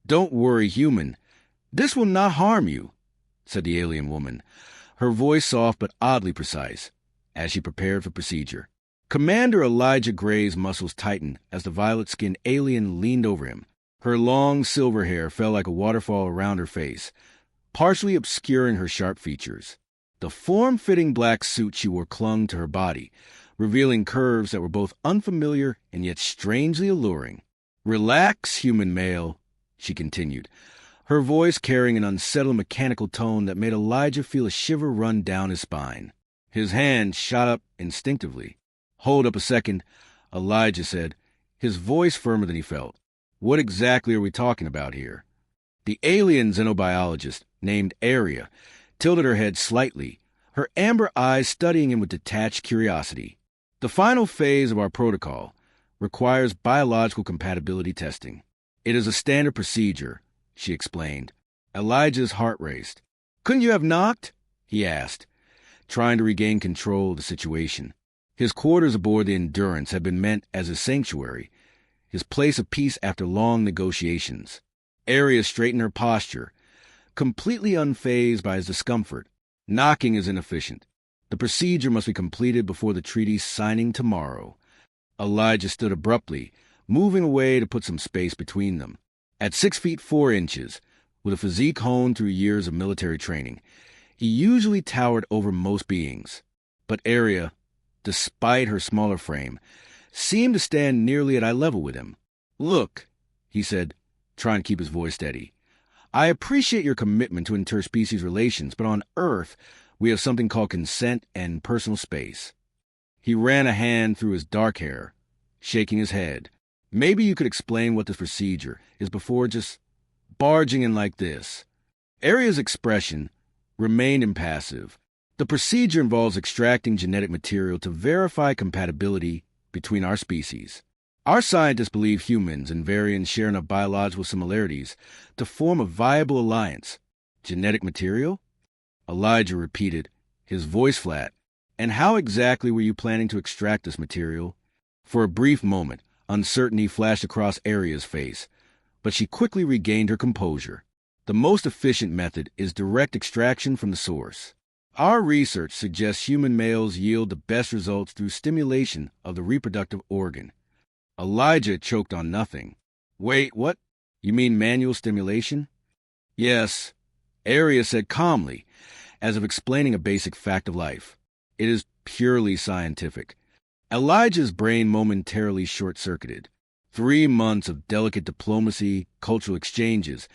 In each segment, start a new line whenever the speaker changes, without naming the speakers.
"Don't worry, human. This will not harm you," said the alien woman, her voice soft but oddly precise, as she prepared for procedure. Commander Elijah Gray's muscles tightened as the violet-skinned alien leaned over him. Her long silver hair fell like a waterfall around her face, partially obscuring her sharp features. The form-fitting black suit she wore clung to her body, revealing curves that were both unfamiliar and yet strangely alluring. "Relax, human male," she continued, her voice carrying an unsettled mechanical tone that made Elijah feel a shiver run down his spine. His hand shot up instinctively. "Hold up a second," Elijah said, his voice firmer than he felt. "What exactly are we talking about here?" The alien xenobiologist, named Aria, tilted her head slightly, her amber eyes studying him with detached curiosity. "The final phase of our protocol requires biological compatibility testing. It is a standard procedure," she explained. Elijah's heart raced. "Couldn't you have knocked?" he asked, trying to regain control of the situation. His quarters aboard the Endurance had been meant as his sanctuary, his place of peace after long negotiations. Aria straightened her posture, completely unfazed by his discomfort. "Knocking is inefficient. The procedure must be completed before the treaty's signing tomorrow." Elijah stood abruptly, moving away to put some space between them. At 6 feet 4 inches, with a physique honed through years of military training, he usually towered over most beings. But Aria, despite her smaller frame, seemed to stand nearly at eye level with him. "Look," he said, trying to keep his voice steady, "I appreciate your commitment to interspecies relations, but on Earth, we have something called consent and personal space." He ran a hand through his dark hair, shaking his head. "Maybe you could explain what this procedure is before just barging in like this." Aria's expression remained impassive. "The procedure involves extracting genetic material to verify compatibility between our species. Our scientists believe humans and Varians share enough biological similarities to form a viable alliance." "Genetic material?" Elijah repeated, his voice flat. "And how exactly were you planning to extract this material?" For a brief moment, uncertainty flashed across Aria's face, but she quickly regained her composure. "The most efficient method is direct extraction from the source. Our research suggests human males yield the best results through stimulation of the reproductive organ." Elijah choked on nothing. "Wait, what? You mean manual stimulation?" "Yes," Aria said calmly, as if explaining a basic fact of life. "It is purely scientific." Elijah's brain momentarily short-circuited. 3 months of delicate diplomacy, cultural exchanges,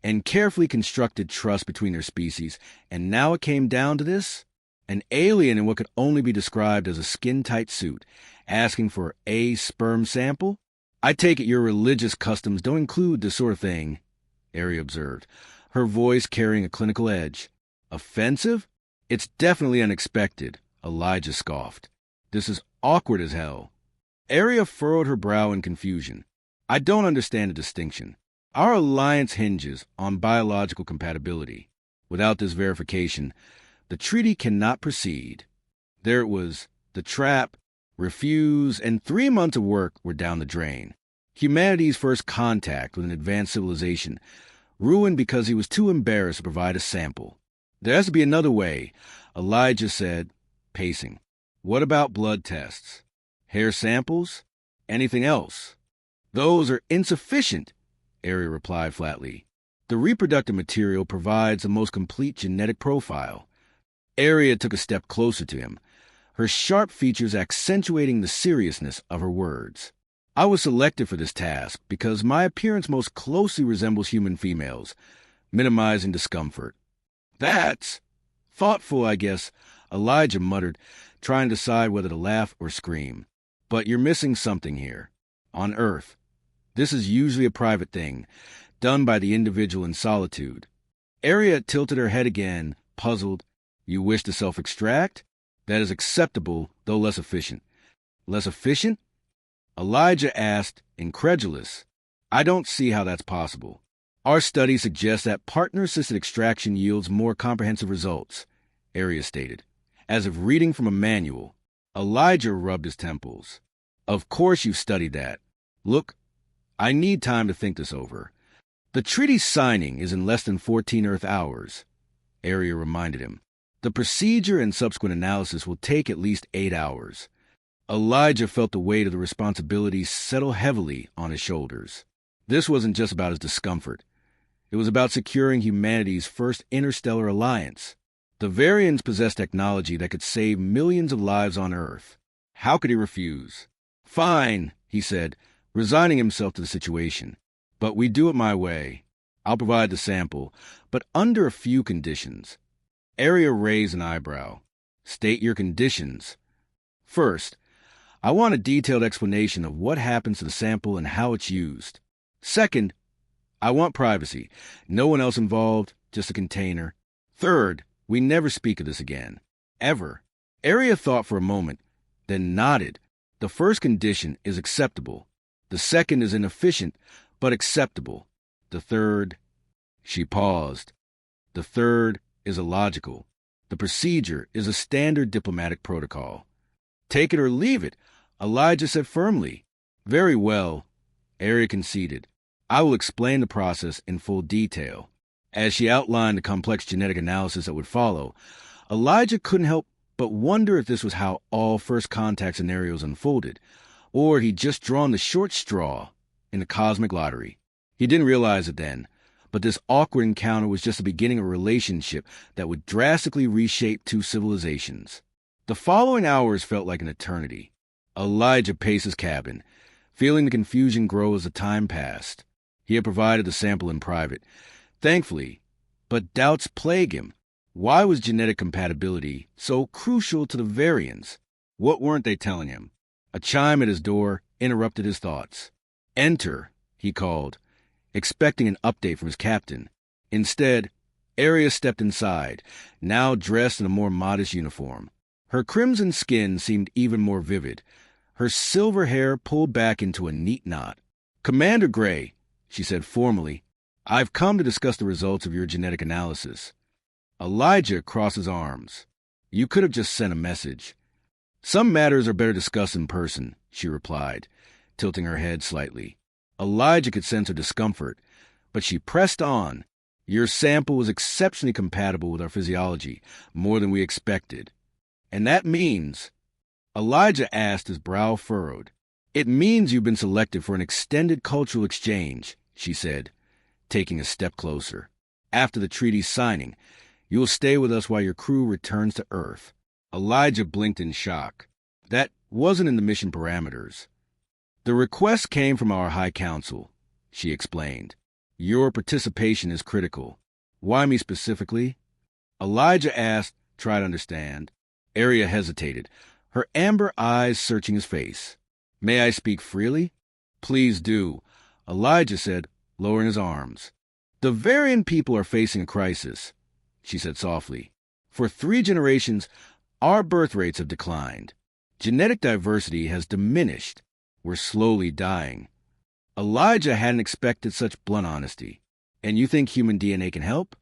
and carefully constructed trust between their species, and now it came down to this? An alien in what could only be described as a skin-tight suit, asking for a sperm sample? "I take it your religious customs don't include this sort of thing," Aria observed, her voice carrying a clinical edge. "Offensive? It's definitely unexpected," Elijah scoffed. "This is awkward as hell." Aria furrowed her brow in confusion. "I don't understand the distinction. Our alliance hinges on biological compatibility. Without this verification, the treaty cannot proceed." There it was, the trap, refuse, and 3 months of work were down the drain. Humanity's first contact with an advanced civilization, ruined because he was too embarrassed to provide a sample. "There has to be another way," Elijah said, pacing. "What about blood tests? Hair samples? Anything else?" "Those are insufficient," Aria replied flatly. "The reproductive material provides the most complete genetic profile." Aria took a step closer to him, her sharp features accentuating the seriousness of her words. "I was selected for this task because my appearance most closely resembles human females, minimizing discomfort." "That's thoughtful, I guess," Elijah muttered, trying to decide whether to laugh or scream. "But you're missing something here. On Earth, this is usually a private thing, done by the individual in solitude." Aria tilted her head again, puzzled. "You wish to self-extract? That is acceptable, though less efficient." "Less efficient?" Elijah asked, incredulous. "I don't see how that's possible. Our study suggests that partner-assisted extraction yields more comprehensive results," Aria stated, as if reading from a manual. Elijah rubbed his temples. "Of course you've studied that. Look, I need time to think this over. The treaty signing is in less than 14 Earth hours, Arya reminded him. The procedure and subsequent analysis will take at least 8 hours. Elijah felt the weight of the responsibility settle heavily on his shoulders. This wasn't just about his discomfort. It was about securing humanity's first interstellar alliance. The Varians possessed technology that could save millions of lives on Earth. How could he refuse? Fine, he said, resigning himself to the situation. But we do it my way. I'll provide the sample, but under a few conditions. Arya raised an eyebrow. State your conditions. First, I want a detailed explanation of what happens to the sample and how it's used. Second, I want privacy. No one else involved, just a container. Third, we never speak of this again. Ever. Arya thought for a moment, then nodded. The first condition is acceptable. The second is inefficient, but acceptable. The third... She paused. The third is illogical. The procedure is a standard diplomatic protocol. Take it or leave it, Elijah said firmly. Very well, Arya conceded. I will explain the process in full detail. As she outlined the complex genetic analysis that would follow, Elijah couldn't help but wonder if this was how all first contact scenarios unfolded, or he'd just drawn the short straw in the cosmic lottery. He didn't realize it then, but this awkward encounter was just the beginning of a relationship that would drastically reshape two civilizations. The following hours felt like an eternity. Elijah paced his cabin, feeling the confusion grow as the time passed. He had provided the sample in private, thankfully, but doubts plague him. Why was genetic compatibility so crucial to the Varians? What weren't they telling him? A chime at his door interrupted his thoughts. Enter, he called, expecting an update from his captain. Instead, Arya stepped inside, now dressed in a more modest uniform. Her crimson skin seemed even more vivid, her silver hair pulled back into a neat knot. Commander Gray, she said formally, I've come to discuss the results of your genetic analysis. Elijah crossed his arms. You could have just sent a message. Some matters are better discussed in person, she replied, tilting her head slightly. Elijah could sense her discomfort, but she pressed on. Your sample was exceptionally compatible with our physiology, more than we expected. And that means... Elijah asked, his brow furrowed. It means you've been selected for an extended cultural exchange, she said, taking a step closer. After the treaty's signing, you will stay with us while your crew returns to Earth. Elijah blinked in shock. That wasn't in the mission parameters. The request came from our High Council, she explained. Your participation is critical. Why me specifically? Elijah asked, tried to understand. Arya hesitated, her amber eyes searching his face. May I speak freely? Please do, Elijah said, lowering his arms. The Varian people are facing a crisis, she said softly. For 3 generations, our birth rates have declined. Genetic diversity has diminished. We're slowly dying. Elijah hadn't expected such blunt honesty. And you think human DNA can help?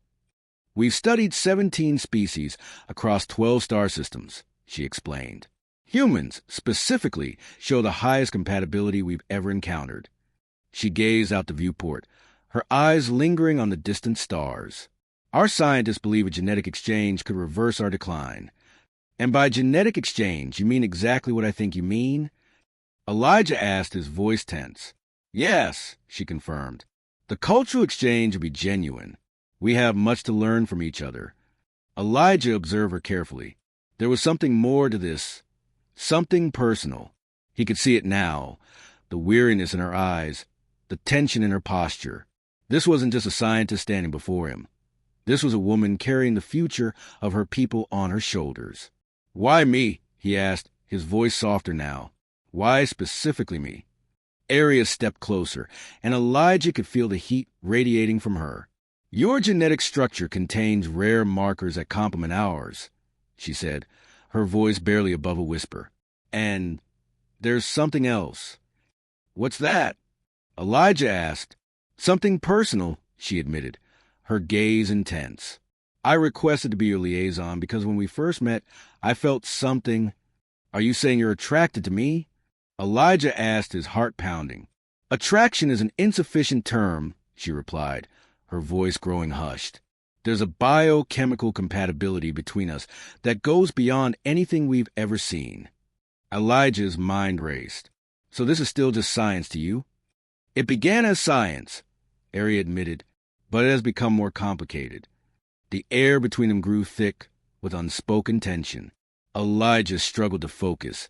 We've studied 17 species across 12 star systems, she explained. Humans, specifically, show the highest compatibility we've ever encountered. She gazed out the viewport, her eyes lingering on the distant stars. Our scientists believe a genetic exchange could reverse our decline. And by genetic exchange, you mean exactly what I think you mean? Elijah asked, his voice tense. Yes, she confirmed. The cultural exchange will be genuine. We have much to learn from each other. Elijah observed her carefully. There was something more to this, something personal. He could see it now, the weariness in her eyes, the tension in her posture. This wasn't just a scientist standing before him. This was a woman carrying the future of her people on her shoulders. Why me? He asked, his voice softer now. Why specifically me? Arya stepped closer, and Elijah could feel the heat radiating from her. Your genetic structure contains rare markers that complement ours, she said, her voice barely above a whisper. And there's something else. What's that? Elijah asked. Something personal, she admitted, her gaze intense. I requested to be your liaison because when we first met, I felt something. Are you saying you're attracted to me? Elijah asked, his heart pounding. Attraction is an insufficient term, she replied, her voice growing hushed. There's a biochemical compatibility between us that goes beyond anything we've ever seen. Elijah's mind raced. So this is still just science to you? It began as science, Ari admitted, but it has become more complicated. The air between them grew thick with unspoken tension. Elijah struggled to focus,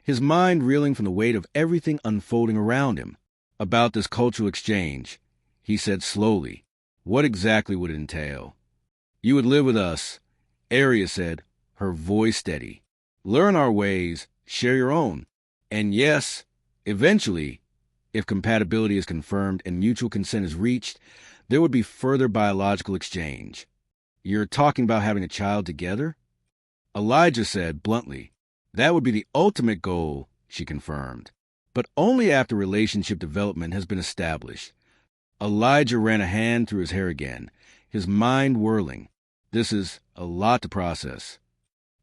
his mind reeling from the weight of everything unfolding around him. About this cultural exchange, he said slowly. What exactly would it entail? You would live with us, Aria said, her voice steady. Learn our ways, share your own. And yes, eventually, if compatibility is confirmed and mutual consent is reached, there would be further biological exchange. You're talking about having a child together? Elijah said bluntly. That would be the ultimate goal, she confirmed, but only after relationship development has been established. Elijah ran a hand through his hair again, his mind whirling. This is a lot to process.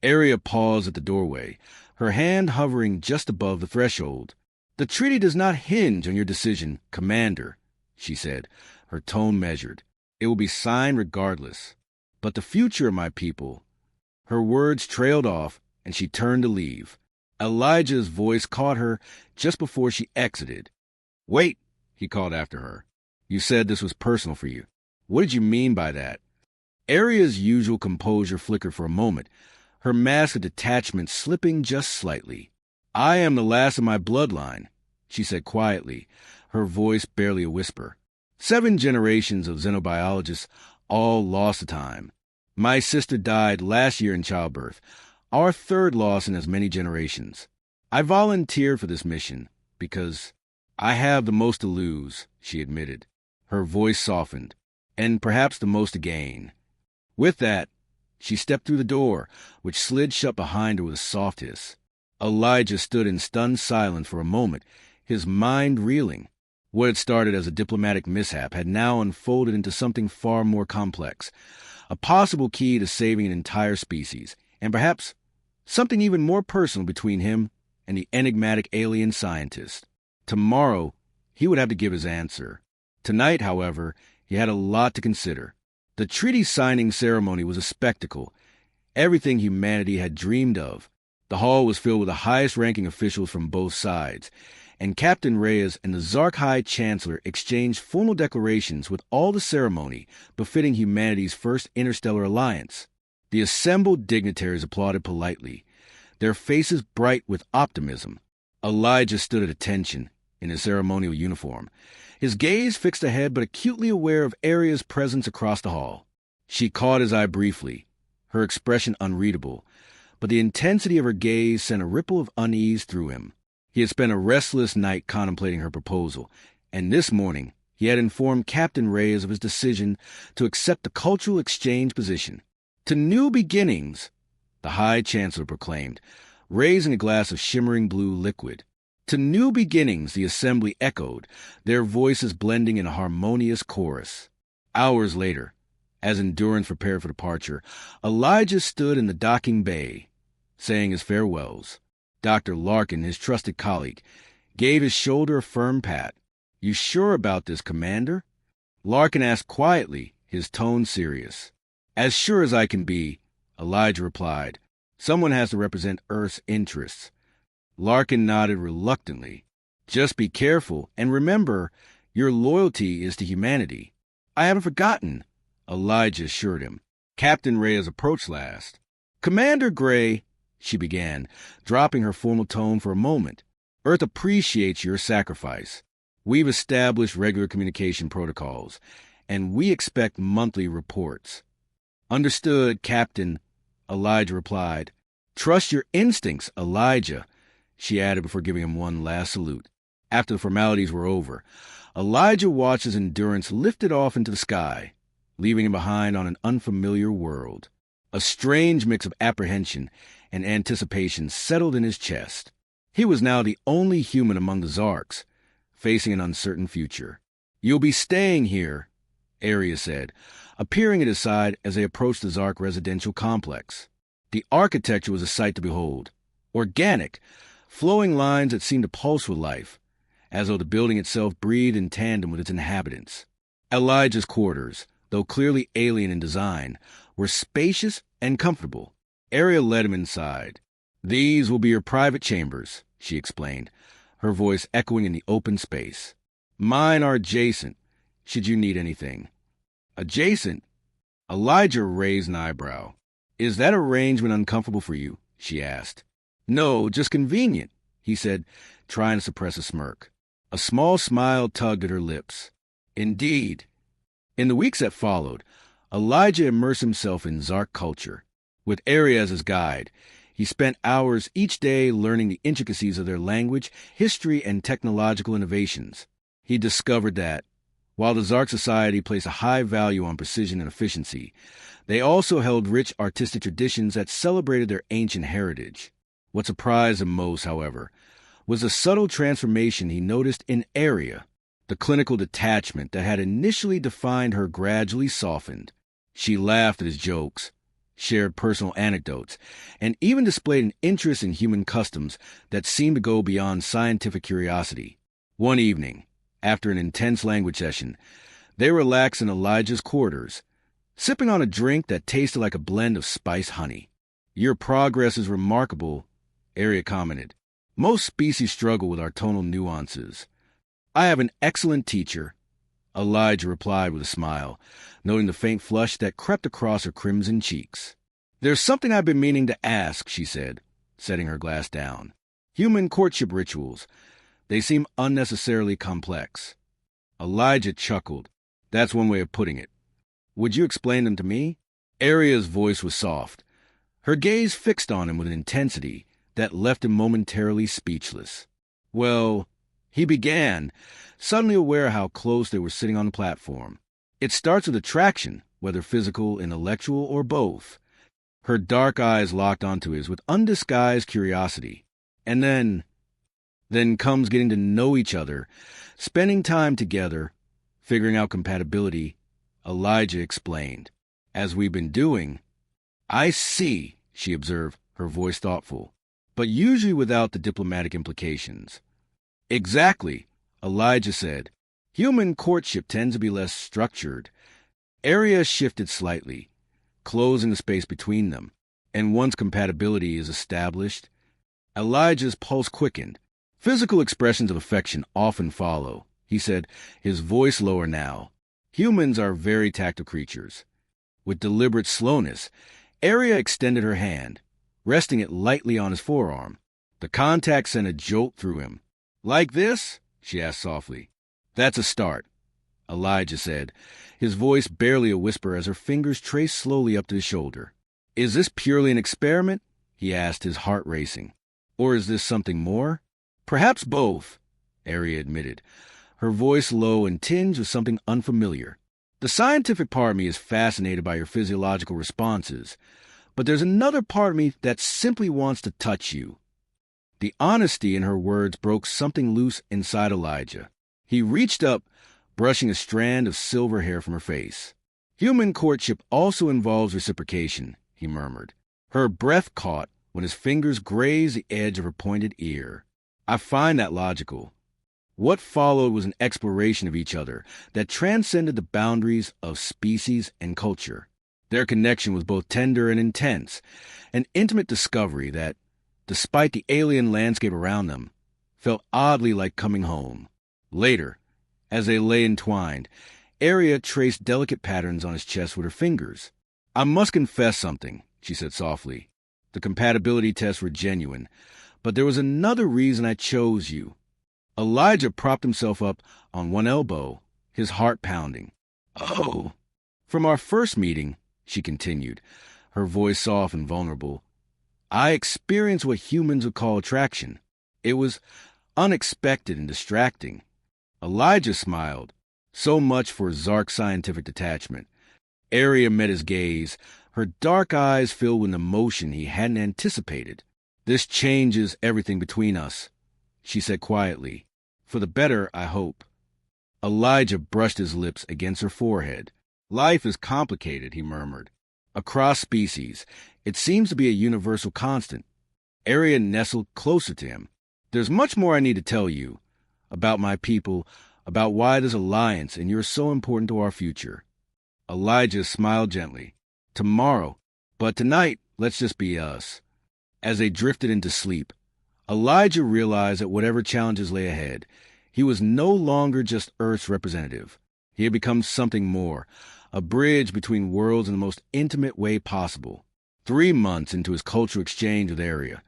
Aria paused at the doorway, her hand hovering just above the threshold. The treaty does not hinge on your decision, Commander, she said, her tone measured. It will be signed regardless. But the future of my people... Her words trailed off, and she turned to leave. Elijah's voice caught her just before she exited. Wait, he called after her. You said this was personal for you. What did you mean by that? Aria's usual composure flickered for a moment, her mask of detachment slipping just slightly. I am the last of my bloodline, she said quietly, her voice barely a whisper. 7 generations of xenobiologists, all lost to time. My sister died last year in childbirth, our 3rd loss in as many generations. I volunteered for this mission because I have the most to lose, she admitted. Her voice softened, and perhaps the most to gain. With that, she stepped through the door, which slid shut behind her with a soft hiss. Elijah stood in stunned silence for a moment, his mind reeling. What had started as a diplomatic mishap had now unfolded into something far more complex, a possible key to saving an entire species, and perhaps something even more personal between him and the enigmatic alien scientist. Tomorrow, he would have to give his answer. Tonight, however, he had a lot to consider. The treaty signing ceremony was a spectacle, everything humanity had dreamed of. The hall was filled with the highest-ranking officials from both sides, and Captain Reyes and the Zark High Chancellor exchanged formal declarations with all the ceremony befitting humanity's first interstellar alliance. The assembled dignitaries applauded politely, their faces bright with optimism. Elijah stood at attention in his ceremonial uniform, his gaze fixed ahead but acutely aware of Aria's presence across the hall. She caught his eye briefly, her expression unreadable, but the intensity of her gaze sent a ripple of unease through him. He had spent a restless night contemplating her proposal, and this morning he had informed Captain Reyes of his decision to accept the cultural exchange position. To new beginnings, the High Chancellor proclaimed, raising a glass of shimmering blue liquid. To new beginnings, the assembly echoed, their voices blending in a harmonious chorus. Hours later, as Endurance prepared for departure, Elijah stood in the docking bay, saying his farewells. Dr. Larkin, his trusted colleague, gave his shoulder a firm pat. You sure about this, Commander? Larkin asked quietly, his tone serious. As sure as I can be, Elijah replied. Someone has to represent Earth's interests. Larkin nodded reluctantly. Just be careful, and remember, your loyalty is to humanity. I haven't forgotten, Elijah assured him. Captain Reyes approached last. Commander Gray, she began, dropping her formal tone for a moment. Earth appreciates your sacrifice. We've established regular communication protocols, and we expect monthly reports. Understood, Captain, Elijah replied. Trust your instincts, Elijah, she added before giving him one last salute. After the formalities were over, Elijah watched his Endurance lifted off into the sky, leaving him behind on an unfamiliar world. A strange mix of apprehension and anticipation settled in his chest. He was now the only human among the Zarks, facing an uncertain future. You'll be staying here, Aria said, appearing at his side as they approached the Zark residential complex. The architecture was a sight to behold. Organic, flowing lines that seemed to pulse with life, as though the building itself breathed in tandem with its inhabitants. Elijah's quarters, though clearly alien in design, were spacious and comfortable. Arya led him inside. "These will be your private chambers," she explained, her voice echoing in the open space. "Mine are adjacent, should you need anything." "Adjacent?" Elijah raised an eyebrow. "Is that arrangement uncomfortable for you?" she asked. "No, just convenient," he said, trying to suppress a smirk. A small smile tugged at her lips. "Indeed." In the weeks that followed, Elijah immersed himself in Zark culture. With Arya as his guide, he spent hours each day learning the intricacies of their language, history, and technological innovations. He discovered that, while the Zark society placed a high value on precision and efficiency, they also held rich artistic traditions that celebrated their ancient heritage. What surprised him most, however, was the subtle transformation he noticed in Arya. The clinical detachment that had initially defined her gradually softened. She laughed at his jokes, shared personal anecdotes, and even displayed an interest in human customs that seemed to go beyond scientific curiosity. One evening, after an intense language session, they relaxed in Elijah's quarters, sipping on a drink that tasted like a blend of spiced honey. "Your progress is remarkable," Arya commented. "Most species struggle with our tonal nuances." "I have an excellent teacher," Elijah replied with a smile, noting the faint flush that crept across her crimson cheeks. "There's something I've been meaning to ask," she said, setting her glass down. "Human courtship rituals. They seem unnecessarily complex." Elijah chuckled. "That's one way of putting it. Would you explain them to me?" Arya's voice was soft, her gaze fixed on him with an intensity that left him momentarily speechless. "Well," he began, suddenly aware how close they were sitting on the platform. "It starts with attraction, whether physical, intellectual, or both." Her dark eyes locked onto his with undisguised curiosity. "And then comes getting to know each other, spending time together, figuring out compatibility," Elijah explained. "As we've been doing." "I see," she observed, her voice thoughtful, "but usually without the diplomatic implications." "Exactly," Elijah said. "Human courtship tends to be less structured." Arya shifted slightly, closing the space between them, and once compatibility is established, Elijah's pulse quickened. "Physical expressions of affection often follow," he said, his voice lower now. "Humans are very tactile creatures." With deliberate slowness, Arya extended her hand, resting it lightly on his forearm. The contact sent a jolt through him. "Like this?" she asked softly. "That's a start," Elijah said, his voice barely a whisper as her fingers traced slowly up to his shoulder. "Is this purely an experiment?" he asked, his heart racing. "Or is this something more?" "Perhaps both," Arya admitted, her voice low and tinged with something unfamiliar. "The scientific part of me is fascinated by your physiological responses, but there's another part of me that simply wants to touch you." The honesty in her words broke something loose inside Elijah. He reached up, brushing a strand of silver hair from her face. "Human courtship also involves reciprocation," he murmured. Her breath caught when his fingers grazed the edge of her pointed ear. "I find that logical." What followed was an exploration of each other that transcended the boundaries of species and culture. Their connection was both tender and intense, an intimate discovery that, despite the alien landscape around them, felt oddly like coming home. Later, as they lay entwined, Arya traced delicate patterns on his chest with her fingers. "I must confess something," she said softly. "The compatibility tests were genuine, but there was another reason I chose you." Elijah propped himself up on one elbow, his heart pounding. "Oh." "From our first meeting," she continued, her voice soft and vulnerable, "I experienced what humans would call attraction. It was unexpected and distracting." Elijah smiled. So much for Zark's scientific detachment. Arya met his gaze, her dark eyes filled with emotion he hadn't anticipated. "This changes everything between us," she said quietly. "For the better, I hope." Elijah brushed his lips against her forehead. "Life is complicated," he murmured. "Across species, it seems to be a universal constant." Arya nestled closer to him. "There's much more I need to tell you about my people, about why this alliance and you're so important to our future. Elijah smiled gently. Tomorrow, but tonight, let's just be us. As they drifted into sleep, Elijah realized that whatever challenges lay ahead, he was no longer just Earth's representative. He had become something more, a bridge between worlds in the most intimate way possible. 3 months into his cultural exchange with Area,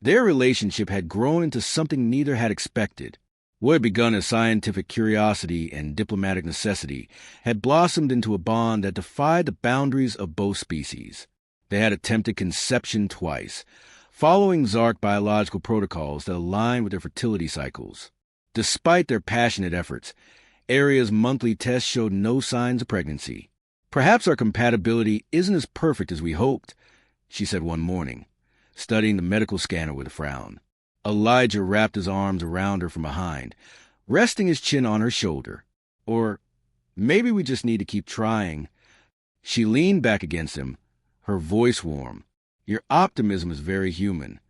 their relationship had grown into something neither had expected. What had begun as scientific curiosity and diplomatic necessity had blossomed into a bond that defied the boundaries of both species. They had attempted conception twice, following Zark biological protocols that aligned with their fertility cycles. Despite their passionate efforts, Area's monthly tests showed no signs of pregnancy. Perhaps our compatibility isn't as perfect as we hoped, she said one morning, studying the medical scanner with a frown. Elijah wrapped his arms around her from behind, resting his chin on her shoulder. Or maybe we just need to keep trying. She leaned back against him, her voice warm. Your optimism is very human.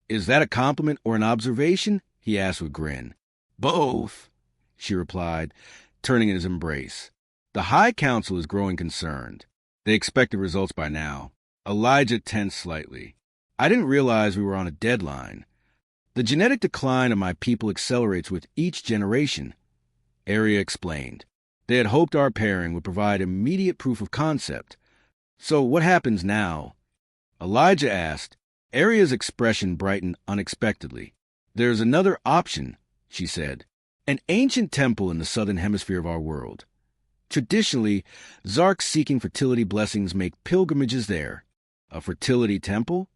Is that a compliment or an observation? He asked with a grin. Both, she replied, turning in his embrace. The High Council is growing concerned. They expected results by now. Elijah tensed slightly. I didn't realize we were on a deadline. The genetic decline of my people accelerates with each generation, Area explained. They had hoped our pairing would provide immediate proof of concept. So what happens now? Elijah asked. Area's expression brightened unexpectedly. There's another option, she said. An ancient temple in the southern hemisphere of our world. Traditionally, Zarks seeking fertility blessings make pilgrimages there. A fertility temple?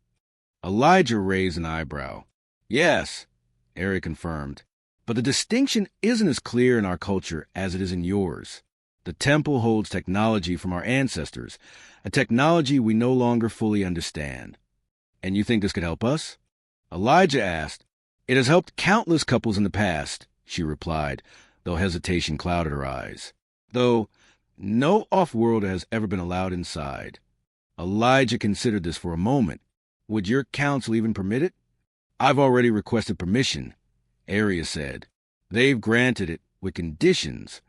Elijah raised an eyebrow. Yes, Area confirmed. But the distinction isn't as clear in our culture as it is in yours. The temple holds technology from our ancestors, a technology we no longer fully understand. And you think this could help us? Elijah asked. It has helped countless couples in the past, she replied, though hesitation clouded her eyes. Though no off-worlder has ever been allowed inside. Elijah considered this for a moment. Would your council even permit it? I've already requested permission, Area said. They've granted it with conditions.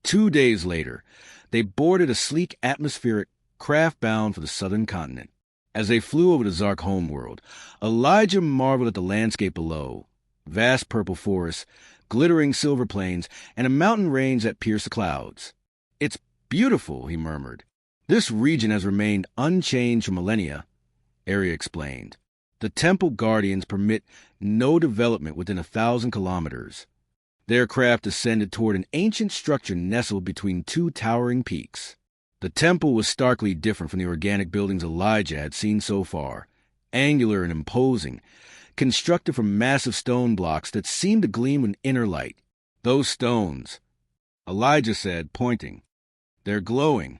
2 days later, they boarded a sleek atmospheric craft bound for the southern continent. As they flew over the Zark homeworld, Elijah marveled at the landscape below. Vast purple forests, glittering silver plains, and a mountain range that pierced the clouds. It's beautiful, he murmured. This region has remained unchanged for millennia, Area explained. The temple guardians permit no development within 1,000 kilometers. Their craft descended toward an ancient structure nestled between 2 towering peaks. The temple was starkly different from the organic buildings Elijah had seen so far, angular and imposing, constructed from massive stone blocks that seemed to gleam with inner light. Those stones, Elijah said, pointing. They're glowing.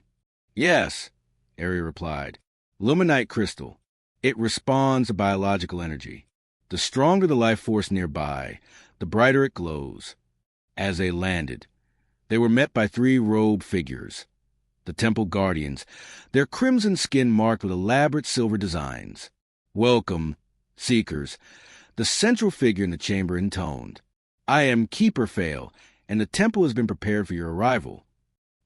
Yes, Area replied. Luminite crystal. It responds to biological energy. The stronger the life force nearby, the brighter it glows. As they landed, they were met by 3 robed figures. The temple guardians, their crimson skin marked with elaborate silver designs. Welcome, seekers, the central figure in the chamber intoned. I am Keeper Fail, and the temple has been prepared for your arrival.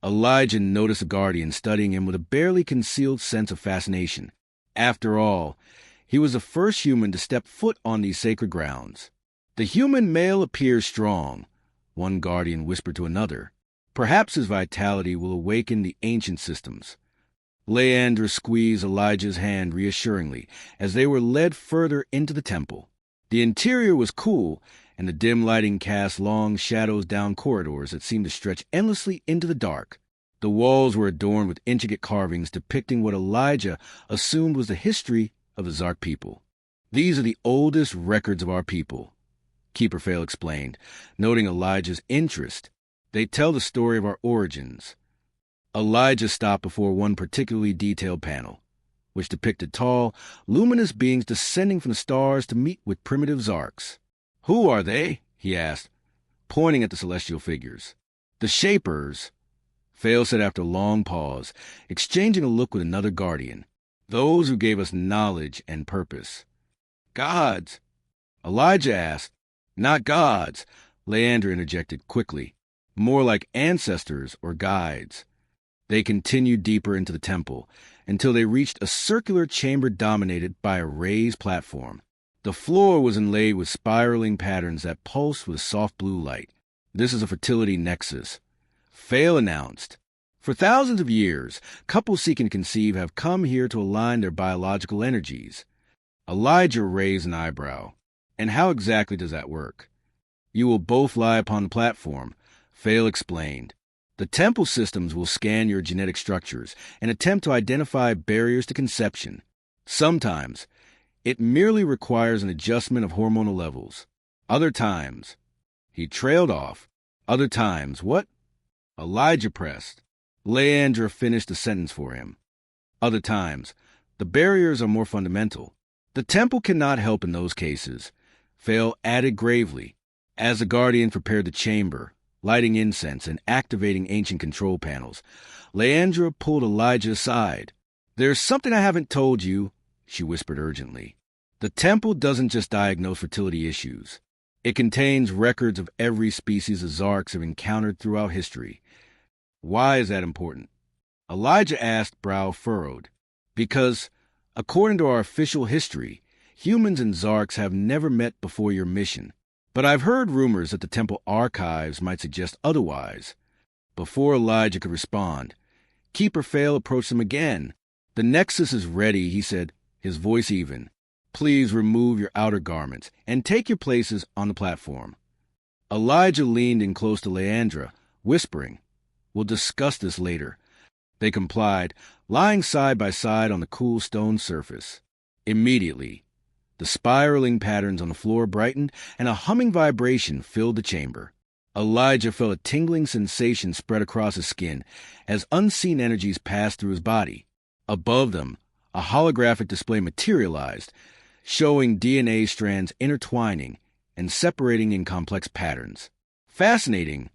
Elijah noticed the guardian studying him with a barely concealed sense of fascination. After all, he was the first human to step foot on these sacred grounds. The human male appears strong, one guardian whispered to another. Perhaps his vitality will awaken the ancient systems. Leandra squeezed Elijah's hand reassuringly as they were led further into the temple. The interior was cool, and the dim lighting cast long shadows down corridors that seemed to stretch endlessly into the dark. The walls were adorned with intricate carvings depicting what Elijah assumed was the history of the Zark people. These are the oldest records of our people, Keeper Fail explained, noting Elijah's interest. They tell the story of our origins. Elijah stopped before one particularly detailed panel, which depicted tall, luminous beings descending from the stars to meet with primitive Zarks. Who are they? He asked, pointing at the celestial figures. The Shapers, Fail said after a long pause, exchanging a look with another guardian. Those who gave us knowledge and purpose. Gods, Elijah asked. Not gods, Leandra interjected quickly. more like ancestors or guides. They continued deeper into the temple until they reached a circular chamber dominated by a raised platform. The floor was inlaid with spiraling patterns that pulsed with soft blue light. This is a fertility nexus. Fail announced. For thousands of years, couples seeking to conceive have come here to align their biological energies. Elijah raised an eyebrow. And how exactly does that work? You will both lie upon the platform, Fail explained. The temple systems will scan your genetic structures and attempt to identify barriers to conception. Sometimes, it merely requires an adjustment of hormonal levels. Other times, he trailed off. Other times, what? Elijah pressed. Leandra finished the sentence for him. Other times, the barriers are more fundamental. The temple cannot help in those cases. Fail added gravely, as the guardian prepared the chamber, lighting incense and activating ancient control panels. Leandra pulled Elijah aside. There's something I haven't told you, she whispered urgently. The temple doesn't just diagnose fertility issues. It contains records of every species the Zarks have encountered throughout history. Why is that important? Elijah asked, brow furrowed. Because, according to our official history, humans and Zarks have never met before your mission. But I've heard rumors that the temple archives might suggest otherwise. Before Elijah could respond, Keeper Fail approached him again. The nexus is ready, he said, his voice even. Please remove your outer garments and take your places on the platform. Elijah leaned in close to Leandra, whispering, We'll discuss this later. They complied, lying side by side on the cool stone surface. Immediately, the spiraling patterns on the floor brightened, and a humming vibration filled the chamber. Elijah felt a tingling sensation spread across his skin as unseen energies passed through his body. Above them, a holographic display materialized, showing DNA strands intertwining and separating in complex patterns. Fascinating,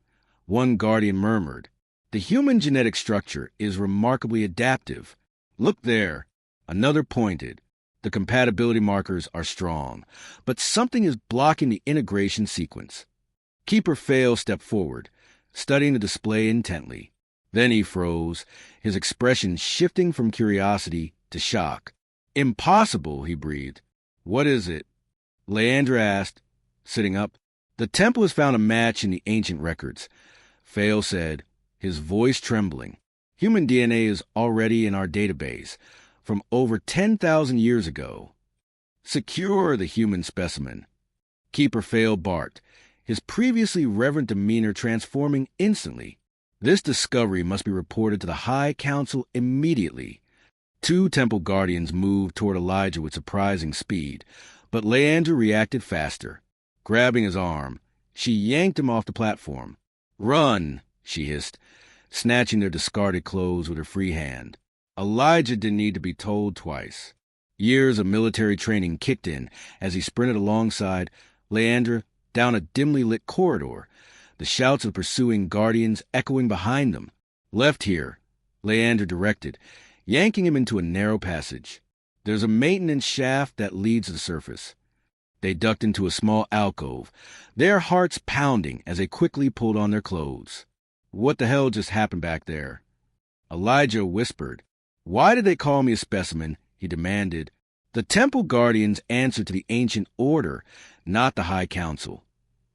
one guardian murmured. The human genetic structure is remarkably adaptive. Look there, another pointed. The compatibility markers are strong, but something is blocking the integration sequence. Keeper Fail stepped forward, studying the display intently. Then he froze, his expression shifting from curiosity to shock. Impossible, he breathed. What is it? Leandra asked, sitting up. The temple has found a match in the ancient records, Fail said, his voice trembling. Human DNA is already in our database, from over 10,000 years ago. Secure the human specimen. Keeper Fail barked, his previously reverent demeanor transforming instantly. This discovery must be reported to the High Council immediately. 2 temple guardians moved toward Elijah with surprising speed, but Leandra reacted faster. Grabbing his arm, she yanked him off the platform. Run, she hissed, snatching their discarded clothes with her free hand. Elijah didn't need to be told twice. Years of military training kicked in as he sprinted alongside Leandra down a dimly lit corridor, the shouts of the pursuing guardians echoing behind them. Left here, Leandra directed, yanking him into a narrow passage. There's a maintenance shaft that leads to the surface. They ducked into a small alcove, their hearts pounding as they quickly pulled on their clothes. What the hell just happened back there? Elijah whispered. Why did they call me a specimen? He demanded. The temple guardians answered to the ancient order, not the High Council.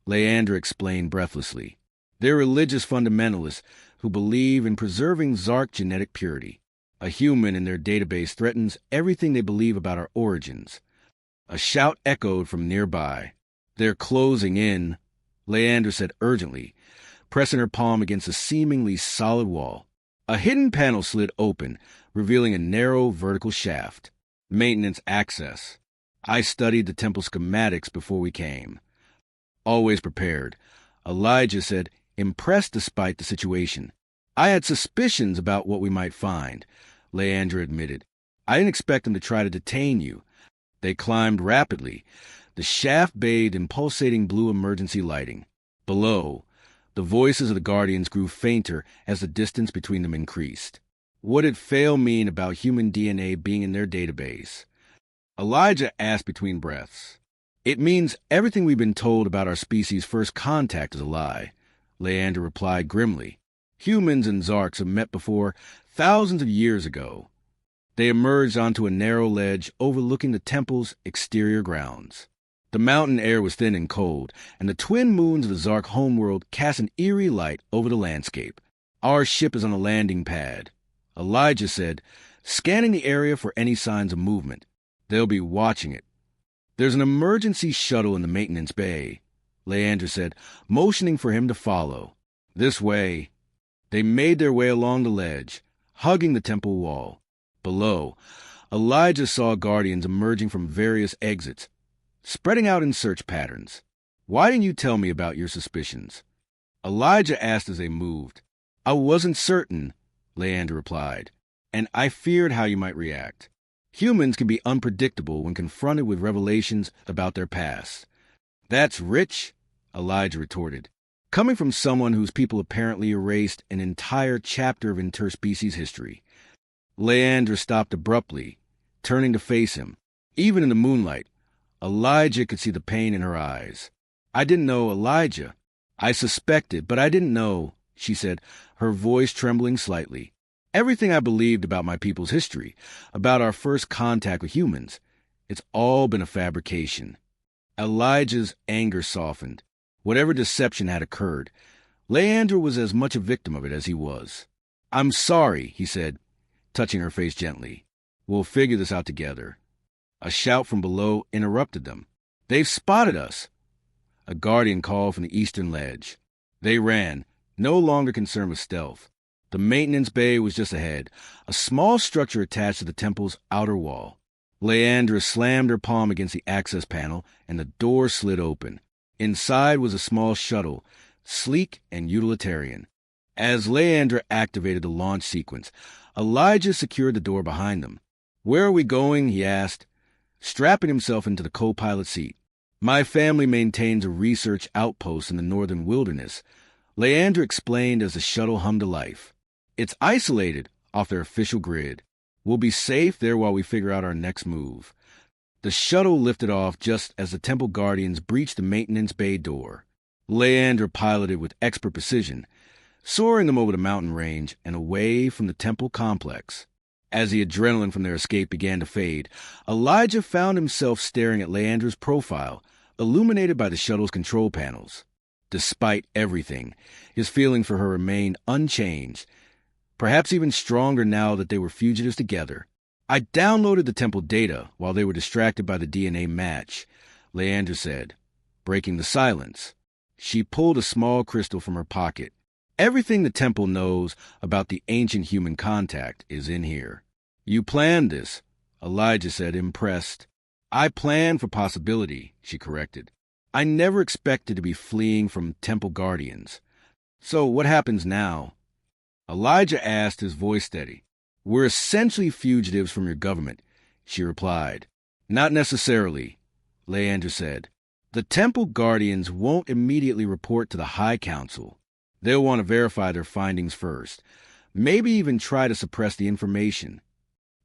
Leandra explained breathlessly. They're religious fundamentalists who believe in preserving Zark genetic purity. A human in their database threatens everything they believe about our origins. A shout echoed from nearby. They're closing in, Leandra said urgently, pressing her palm against a seemingly solid wall. A hidden panel slid open, revealing a narrow vertical shaft. Maintenance access. I studied the temple schematics before we came. Always prepared, Elijah said, impressed despite the situation. I had suspicions about what we might find, Leandra admitted. I didn't expect them to try to detain you. They climbed rapidly, the shaft bathed in pulsating blue emergency lighting. Below, the voices of the guardians grew fainter as the distance between them increased. What did Fail mean about human DNA being in their database? Elijah asked between breaths. It means everything we've been told about our species' first contact is a lie. Leander replied grimly. Humans and Zarks have met before thousands of years ago. They emerged onto a narrow ledge overlooking the temple's exterior grounds. The mountain air was thin and cold, and the twin moons of the Zark homeworld cast an eerie light over the landscape. Our ship is on a landing pad, Elijah said, scanning the area for any signs of movement. They'll be watching it. There's an emergency shuttle in the maintenance bay, Leander said, motioning for him to follow. This way. They made their way along the ledge, hugging the temple wall. Below, Elijah saw guardians emerging from various exits, spreading out in search patterns. Why didn't you tell me about your suspicions? Elijah asked as they moved. I wasn't certain, Leander replied, and I feared how you might react. Humans can be unpredictable when confronted with revelations about their past. That's rich, Elijah retorted, coming from someone whose people apparently erased an entire chapter of interspecies history. Leander stopped abruptly, turning to face him. Even in the moonlight, Elijah could see the pain in her eyes. I didn't know Elijah. I suspected, but I didn't know, she said, her voice trembling slightly. Everything I believed about my people's history, about our first contact with humans, it's all been a fabrication. Elijah's anger softened. Whatever deception had occurred, Leander was as much a victim of it as he was. I'm sorry, he said, touching her face gently. We'll figure this out together. A shout from below interrupted them. They've spotted us. A guardian called from the eastern ledge. They ran, no longer concerned with stealth. The maintenance bay was just ahead, a small structure attached to the temple's outer wall. Leandra slammed her palm against the access panel, and the door slid open. Inside was a small shuttle, sleek and utilitarian. As Leandra activated the launch sequence, Elijah secured the door behind them. Where are we going? He asked, strapping himself into the co-pilot seat. My family maintains a research outpost in the northern wilderness, Leandra explained as the shuttle hummed to life. It's isolated off their official grid. We'll be safe there while we figure out our next move. The shuttle lifted off just as the temple guardians breached the maintenance bay door. Leander piloted with expert precision, soaring them over the mountain range and away from the temple complex. As the adrenaline from their escape began to fade, Elijah found himself staring at Leander's profile, illuminated by the shuttle's control panels. Despite everything, his feeling for her remained unchanged, perhaps even stronger now that they were fugitives together. I downloaded the temple data while they were distracted by the DNA match, Leander said, breaking the silence. She pulled a small crystal from her pocket. Everything the temple knows about the ancient human contact is in here. You planned this, Elijah said, impressed. I planned for possibility, she corrected. I never expected to be fleeing from temple guardians. So what happens now? Elijah asked, his voice steady. We're essentially fugitives from your government, she replied. Not necessarily, Leander said. The temple guardians won't immediately report to the High Council. They'll want to verify their findings first, maybe even try to suppress the information.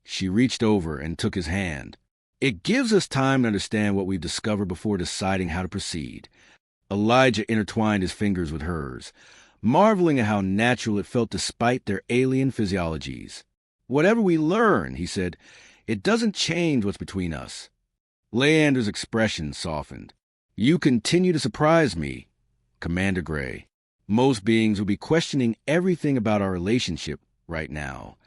She reached over and took his hand. It gives us time to understand what we've discovered before deciding how to proceed. Elijah intertwined his fingers with hers, marveling at how natural it felt despite their alien physiologies. Whatever we learn, he said, it doesn't change what's between us. Leander's expression softened. You continue to surprise me, Commander Gray. Most beings will be questioning everything about our relationship right now.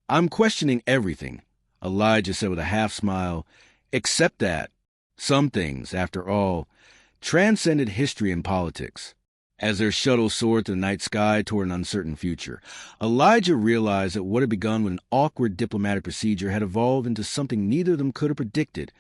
I'm questioning everything, Elijah said with a half-smile, except that some things, after all, transcended history and politics. As their shuttle soared to the night sky toward an uncertain future, Elijah realized that what had begun with an awkward diplomatic procedure had evolved into something neither of them could have predicted,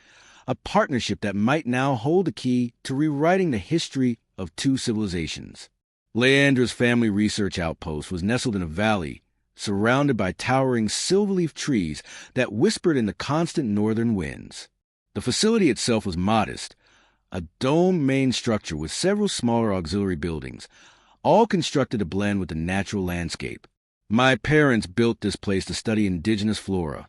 a partnership that might now hold the key to rewriting the history of two civilizations. Leander's family research outpost was nestled in a valley, surrounded by towering silver-leaf trees that whispered in the constant northern winds. The facility itself was modest, a domed main structure with several smaller auxiliary buildings, all constructed to blend with the natural landscape. My parents built this place to study indigenous flora,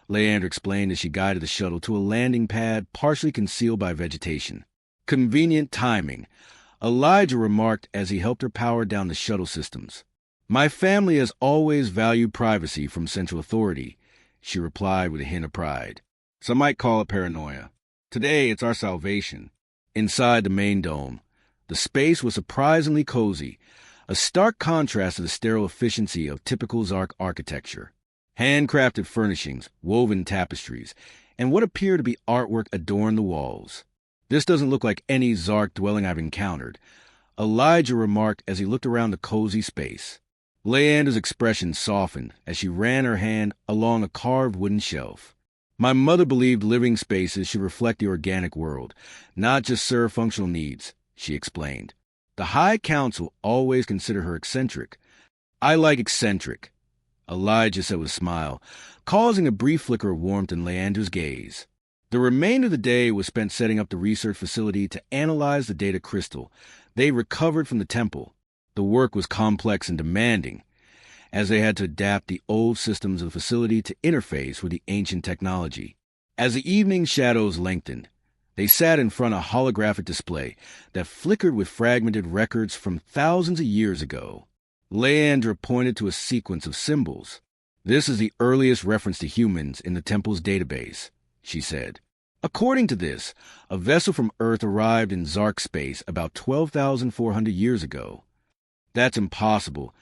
Leander explained as she guided the shuttle to a landing pad partially concealed by vegetation. Convenient timing. Elijah remarked as he helped her power down the shuttle systems. "My family has always valued privacy from central authority," she replied with a hint of pride. "Some might call it paranoia. Today, it's our salvation." Inside the main dome, the space was surprisingly cozy, a stark contrast to the sterile efficiency of typical Zark architecture. Handcrafted furnishings, woven tapestries, and what appeared to be artwork adorned the walls. "This doesn't look like any Zark dwelling I've encountered," Elijah remarked as he looked around the cozy space. Leander's expression softened as she ran her hand along a carved wooden shelf. "My mother believed living spaces should reflect the organic world, not just serve functional needs," she explained. "The High Council always considered her eccentric." "I like eccentric," Elijah said with a smile, causing a brief flicker of warmth in Leander's gaze. The remainder of the day was spent setting up the research facility to analyze the data crystal they recovered from the temple. The work was complex and demanding, as they had to adapt the old systems of the facility to interface with the ancient technology. As the evening shadows lengthened, they sat in front of a holographic display that flickered with fragmented records from thousands of years ago. Leandra pointed to a sequence of symbols. "This is the earliest reference to humans in the temple's database," she said. "According to this, a vessel from Earth arrived in Zark space about 12,400 years ago." "That's impossible,"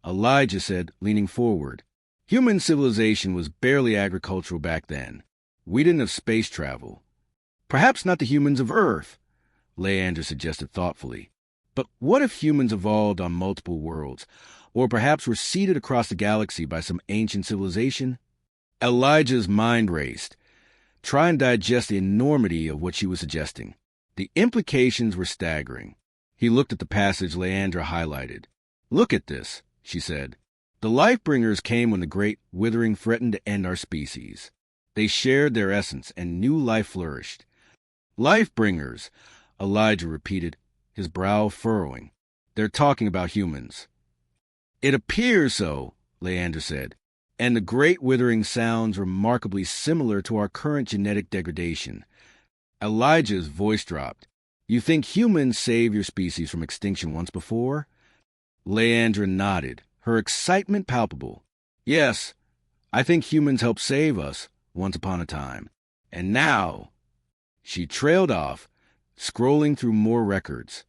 Elijah said, leaning forward. "Human civilization was barely agricultural back then. We didn't have space travel." "Perhaps not the humans of Earth," Leander suggested thoughtfully. "But what if humans evolved on multiple worlds, or perhaps were seeded across the galaxy by some ancient civilization?" Elijah's mind raced, trying to digest the enormity of what she was suggesting. The implications were staggering. He looked at the passage Leandra highlighted. "Look at this," she said. "The Lifebringers came when the great withering threatened to end our species. They shared their essence, and new life flourished." "Lifebringers," Elijah repeated, his brow furrowing. "They're talking about humans." "It appears so," Leander said, "and the great withering sounds remarkably similar to our current genetic degradation." Elijah's voice dropped. "You think humans saved your species from extinction once before?" Leandra nodded, her excitement palpable. "Yes, I think humans helped save us once upon a time. And now—" She trailed off, scrolling through more records.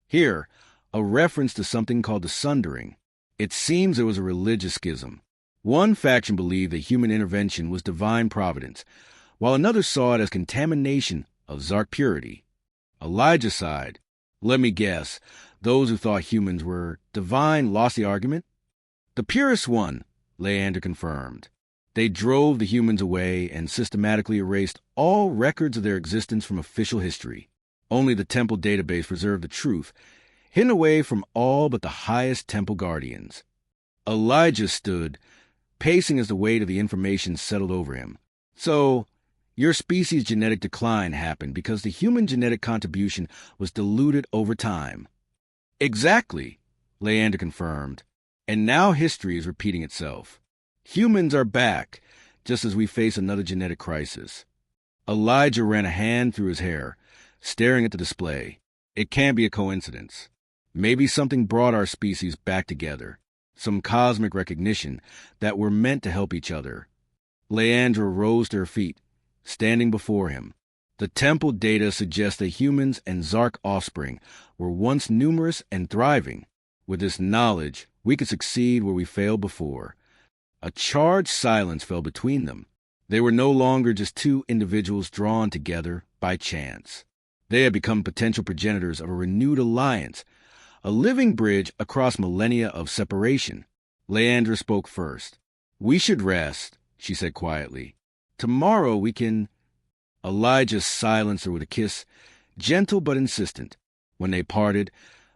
Here, a reference to something called the Sundering. It seems there was a religious schism. One faction believed that human intervention was divine providence, while another saw it as contamination of Zark purity. Elijah sighed. "Let me guess, those who thought humans were divine lost the argument?" "The purest won," Leander confirmed. "They drove the humans away and systematically erased all records of their existence from official history. Only the temple database preserved the truth, hidden away from all but the highest temple guardians." Elijah stood, pacing as the weight of the information settled over him. "So, your species' genetic decline happened because the human genetic contribution was diluted over time." "Exactly," Leander confirmed. "And now history is repeating itself. Humans are back, just as we face another genetic crisis." Elijah ran a hand through his hair, staring at the display. "It can't be a coincidence. Maybe something brought our species back together. Some cosmic recognition that we're meant to help each other." Leandra rose to her feet, standing before him. "The temple data suggests that humans and Zark offspring were once numerous and thriving. With this knowledge, we could succeed where we failed before." A charged silence fell between them. They were no longer just two individuals drawn together by chance. They had become potential progenitors of a renewed alliance, a living bridge across millennia of separation. Leandra spoke first. "We should rest," she said quietly. "Tomorrow we can—" Elijah silenced her with a kiss, gentle but insistent. When they parted,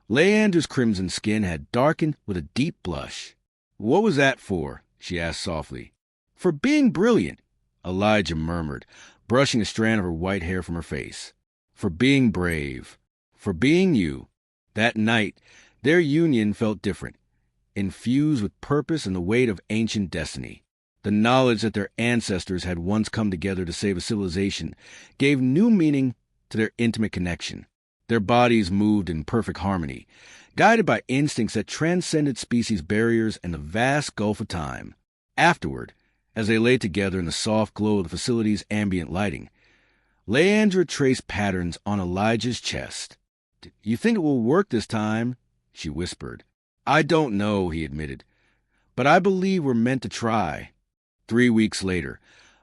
Leandra's crimson skin had darkened with a deep blush. "What was that for?" she asked softly. "For being brilliant," Elijah murmured, brushing a strand of her white hair from her face. "For being brave. For being you." That night, their union felt different, infused with purpose and the weight of ancient destiny. The knowledge that their ancestors had once come together to save a civilization gave new meaning to their intimate connection. Their bodies moved in perfect harmony, guided by instincts that transcended species barriers and the vast gulf of time. Afterward, as they lay together in the soft glow of the facility's ambient lighting, Leandra traced patterns on Elijah's chest. "You think it will work this time?" she whispered. "I don't know," he admitted, "but I believe we're meant to try." 3 weeks later,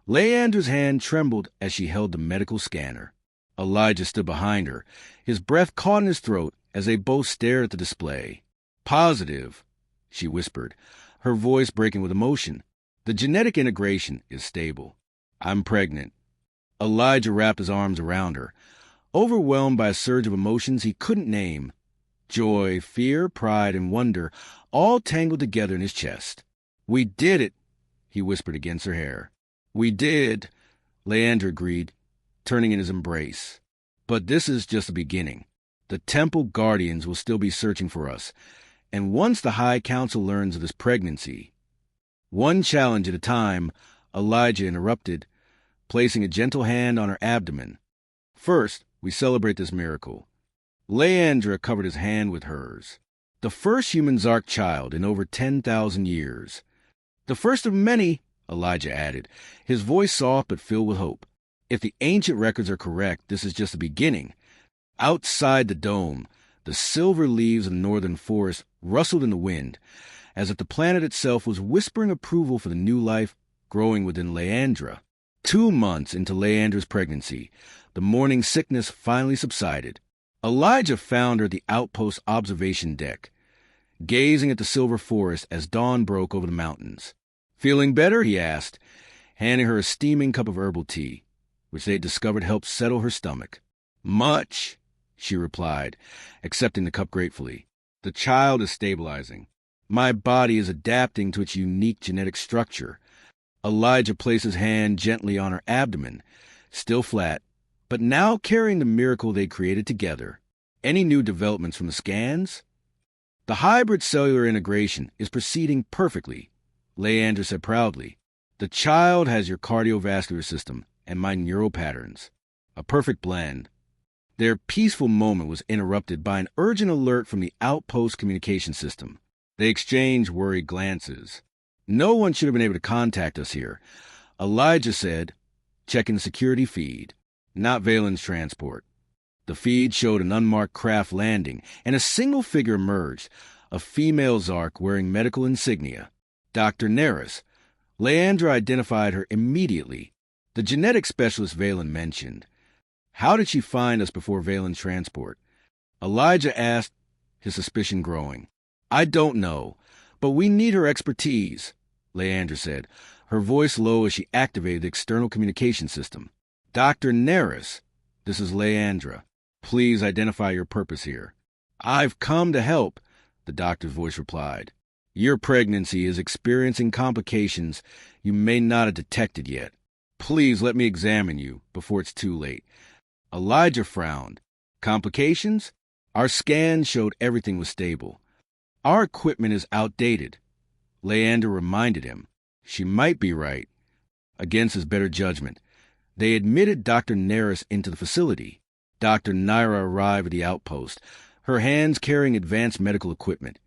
Leandra's hand trembled as she held the medical scanner. Elijah stood behind her, his breath caught in his throat as they both stared at the display. "Positive," she whispered, her voice breaking with emotion. "The genetic integration is stable. I'm pregnant." Elijah wrapped his arms around her, overwhelmed by a surge of emotions he couldn't name. Joy, fear, pride, and wonder all tangled together in his chest. "We did it," he whispered against her hair. "We did," Leandra agreed, turning in his embrace. "But this is just the beginning. The Temple Guardians will still be searching for us, and once the High Council learns of this pregnancy—" "One challenge at a time," Elijah interrupted, placing a gentle hand on her abdomen. "First, we celebrate this miracle." Leandra covered his hand with hers. "The first human Zark child in over 10,000 years. The first of many," Elijah added, his voice soft but filled with hope. "If the ancient records are correct, this is just the beginning." Outside the dome, the silver leaves of the northern forest rustled in the wind, as if the planet itself was whispering approval for the new life growing within Leandra. 2 months into Leandra's pregnancy, the morning sickness finally subsided. Elijah found her at the outpost observation deck, gazing at the silver forest as dawn broke over the mountains. "Feeling better?" he asked, handing her a steaming cup of herbal tea, which they had discovered helped settle her stomach. "Much," she replied, accepting the cup gratefully. "The child is stabilizing. My body is adapting to its unique genetic structure." Elijah placed his hand gently on her abdomen, still flat, but now carrying the miracle they created together. "Any new developments from the scans?" "The hybrid cellular integration is proceeding perfectly," Leandra said proudly. "The child has your cardiovascular system and my neural patterns. A perfect blend." Their peaceful moment was interrupted by an urgent alert from the outpost communication system. They exchanged worried glances. "No one should have been able to contact us here," Elijah said, checking the security feed. "Not Valen's transport." The feed showed an unmarked craft landing, and a single figure emerged, a female Zark wearing medical insignia. Dr. Neris. Leandra identified her immediately. The genetic specialist Valen mentioned. "How did she find us before Valen's transport?" Elijah asked, his suspicion growing. "I don't know, but we need her expertise," Leandra said, her voice low as she activated the external communication system. "Dr. Neris, this is Leandra. Please identify your purpose here." "I've come to help," the doctor's voice replied. "Your pregnancy is experiencing complications you may not have detected yet. Please let me examine you before it's too late." Elijah frowned. "Complications?" "Our scans showed everything was stable." "Our equipment is outdated," Leandra reminded him. She might be right. Against his better judgment, they admitted Dr. Neris into the facility. Dr. Naira arrived at the outpost, her hands carrying advanced medical equipment,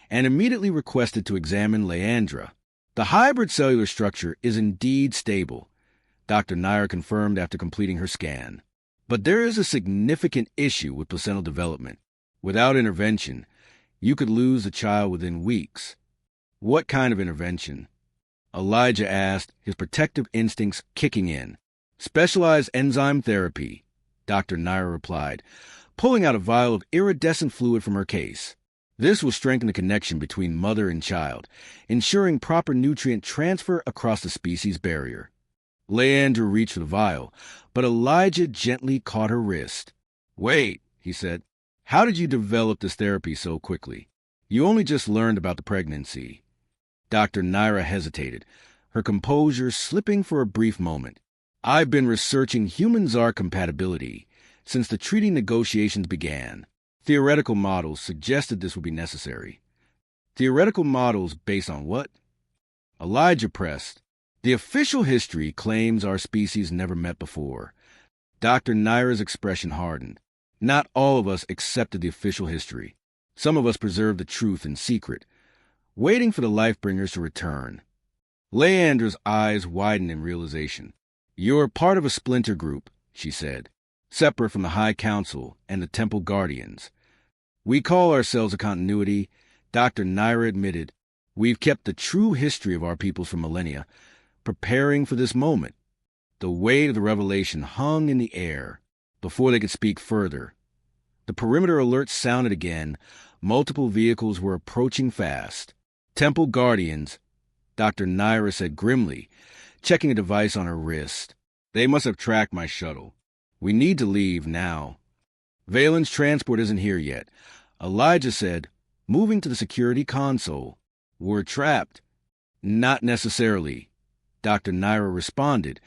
and immediately requested to examine Leandra. "The hybrid cellular structure is indeed stable," Dr. Naira confirmed after completing her scan. "But there is a significant issue with placental development. Without intervention, you could lose the child within weeks." "What kind of intervention?" Elijah asked, his protective instincts kicking in. "Specialized enzyme therapy," Dr. Naira replied, pulling out a vial of iridescent fluid from her case. "This will strengthen the connection between mother and child, ensuring proper nutrient transfer across the species barrier." Leandra reached for the vial, but Elijah gently caught her wrist. "Wait," he said. "How did you develop this therapy so quickly? You only just learned about the pregnancy." Dr. Naira hesitated, her composure slipping for a brief moment. "I've been researching human Zark compatibility since the treaty negotiations began. Theoretical models suggested this would be necessary." "Theoretical models based on what?" Elijah pressed. "The official history claims our species never met before." Dr. Naira's expression hardened. Not all of us accepted the official history. Some of us preserved the truth in secret, waiting for the Lifebringers to return. Leandra's eyes widened in realization. "You're part of a splinter group," she said, "separate from the High Council and the Temple Guardians. We call ourselves a continuity," Dr. Naira admitted. "We've kept the true history of our peoples for millennia, preparing for this moment." The weight of the revelation hung in the air. Before they could speak further, the perimeter alert sounded again. Multiple vehicles were approaching fast. "Temple Guardians," Dr. Naira said grimly, checking a device on her wrist. "They must have tracked my shuttle. We need to leave now." "Valen's transport isn't here yet," Elijah said, moving to the security console. "We're trapped." "Not necessarily," Dr. Naira responded,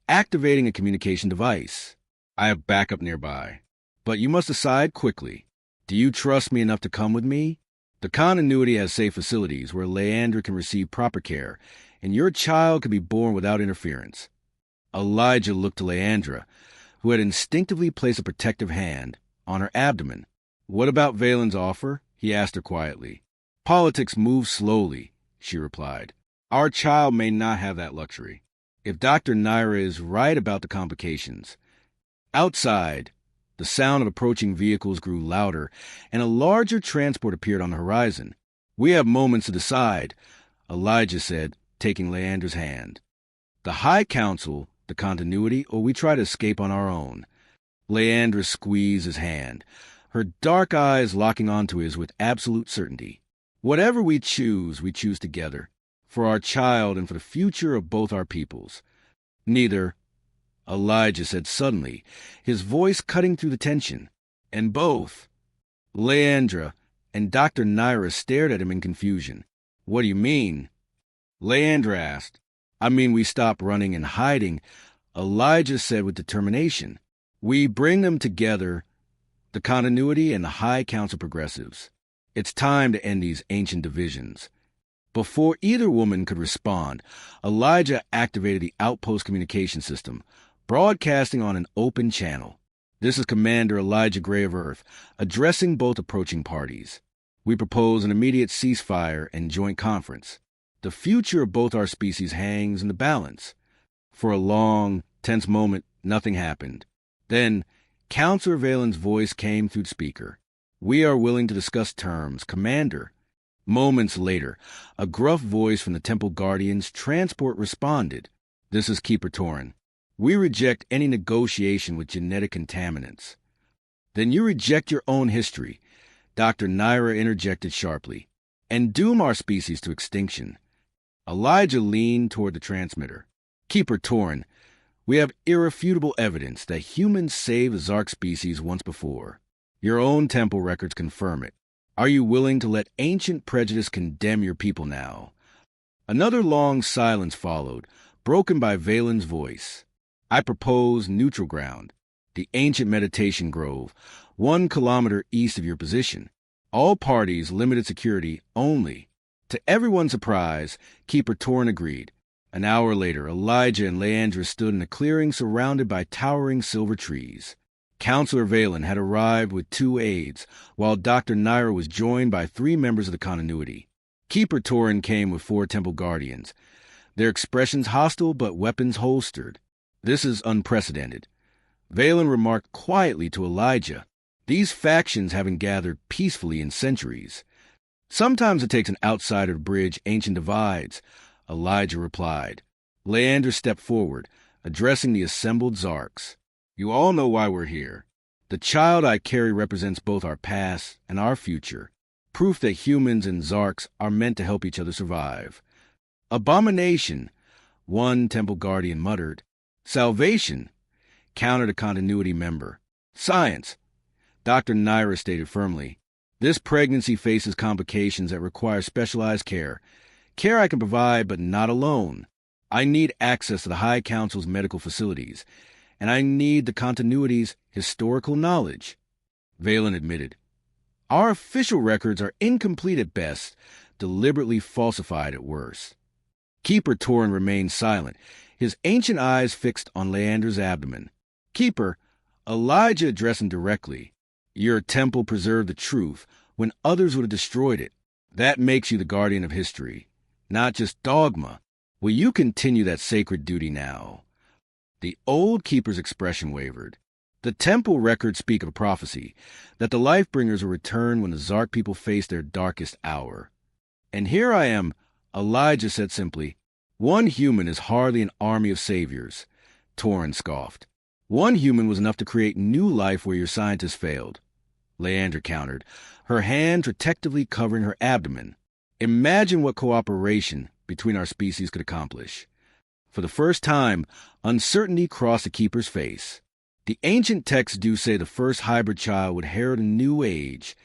activating a communication device. "I have backup nearby. But you must decide quickly. Do you trust me enough to come with me? The continuity has safe facilities where Leandra can receive proper care, and your child can be born without interference." Elijah looked to Leandra, who had instinctively placed a protective hand on her abdomen. "What about Valen's offer?" he asked her quietly. "Politics move slowly," she replied. "Our child may not have that luxury. If Dr. Naira is right about the complications." Outside, the sound of approaching vehicles grew louder, and a larger transport appeared on the horizon. "We have moments to decide," Elijah said, taking Leandra's hand. "The High Council, the continuity, or we try to escape on our own." Leandra squeezed his hand, her dark eyes locking onto his with absolute certainty. "Whatever we choose together, for our child and for the future of both our peoples." "Neither," Elijah said suddenly, his voice cutting through the tension. "And both." Leandra and Dr. Naira stared at him in confusion. "What do you mean?" Leandra asked. "I mean we stop running and hiding," Elijah said with determination. "We bring them together, the continuity and the High Council progressives. It's time to end these ancient divisions." Before either woman could respond, Elijah activated the outpost communication system, broadcasting on an open channel. "This is Commander Elijah Gray of Earth, addressing both approaching parties. We propose an immediate ceasefire and joint conference. The future of both our species hangs in the balance." For a long, tense moment, nothing happened. Then, Counselor Valen's voice came through the speaker. "We are willing to discuss terms, Commander." Moments later, a gruff voice from the Temple Guardians transport responded. "This is Keeper Torin. We reject any negotiation with genetic contaminants." "Then you reject your own history," Dr. Naira interjected sharply, "and doom our species to extinction." Elijah leaned toward the transmitter. "Keeper Torin, we have irrefutable evidence that humans saved the Zark species once before. Your own temple records confirm it. Are you willing to let ancient prejudice condemn your people now?" Another long silence followed, broken by Valen's voice. "I propose neutral ground, the ancient meditation grove, 1 kilometer east of your position. All parties limited security only." To everyone's surprise, Keeper Torin agreed. An hour later, Elijah and Leandra stood in a clearing surrounded by towering silver trees. Counselor Valen had arrived with 2 aides, while Dr. Naira was joined by 3 members of the continuity. Keeper Torin came with 4 Temple Guardians, their expressions hostile but weapons holstered. "This is unprecedented," Valen remarked quietly to Elijah. "These factions haven't gathered peacefully in centuries." "Sometimes it takes an outsider to bridge ancient divides," Elijah replied. Leandra stepped forward, addressing the assembled Zarks. "You all know why we're here. The child I carry represents both our past and our future, proof that humans and Zarks are meant to help each other survive." "Abomination," one Temple Guardian muttered. "Salvation," countered a continuity member. "Science," Dr. Naira stated firmly. "This pregnancy faces complications that require specialized care. Care I can provide, but not alone. I need access to the High Council's medical facilities, and I need the continuity's historical knowledge." Valen admitted. "Our official records are incomplete at best, deliberately falsified at worst." Keeper Torin remained silent, his ancient eyes fixed on Leandra's abdomen. "Keeper," Elijah addressed him directly, Your temple preserved the truth when others would have destroyed it. That makes you the guardian of history, not just dogma. Will you continue that sacred duty now? The old keeper's expression wavered. The temple records speak of a prophecy that the Lifebringers will return when the Zark people face their darkest hour. And here I am, Elijah said simply. One human is hardly an army of saviors, Torin scoffed. One human was enough to create new life where your scientists failed, Leandra countered, her hand protectively covering her abdomen. Imagine what cooperation between our species could accomplish. For the first time, uncertainty crossed the keeper's face. The ancient texts do say the first hybrid child would herald a new age,